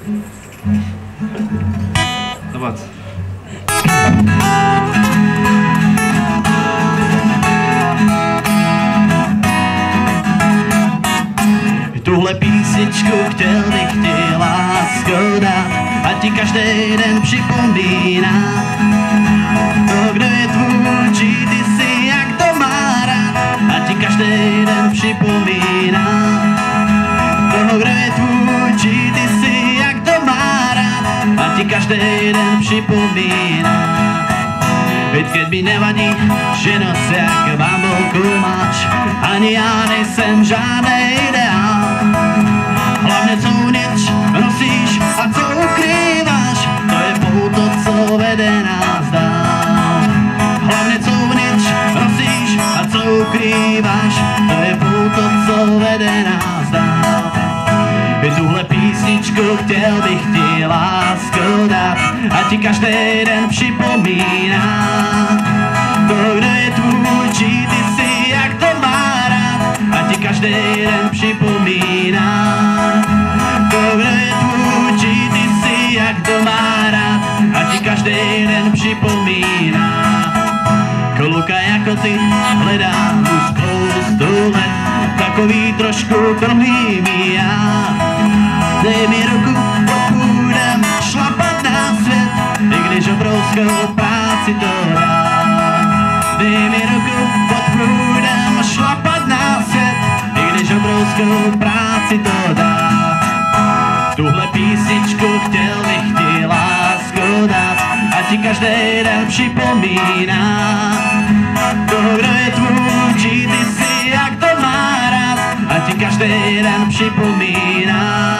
No pojď. Tuhle písničku chtěl bych ti lásko dát, ať ti každý den připomíná to, kdo je tvůj, ty si jak to má rád, ať ti každý den připomíná toho, kdo je tvůj, ty si jak to má rád, ať ti každý den připomíná. Veď keď mi nevadí, že nos jak bambolku máš, ani já nejsem žádnej ideál. Hlavně co uvnitř nosíš a co ukrýváš, to je pouto, co vede nás dál. Hlavně co uvnitř nosíš a co ukrýváš, to je pouto, co vede nás dál. I tuhle písničku chtěl bych ti lásko dát, a ti každý den připomíná to, kdo je tvůj, ty si jak to má rád, a ti každý den připomíná to, kdo je tvůj, ty si jak to má rád, a ti každý den připomíná. Kluka jako ty hledám už spoustu let, takový trošku prohlímý já. Dej mi ruku, půjdem šlapat na svět, i když obrovskou práci to dá. Dej mi ruku, půjdem šlapat na svět, i když obrovskou práci to dá. Tuhle písničku chtěl bych ti lásko dát, a ti každý den připomíná to, kdo je tvůj, ty si jak to má rád, a ti každý den připomíná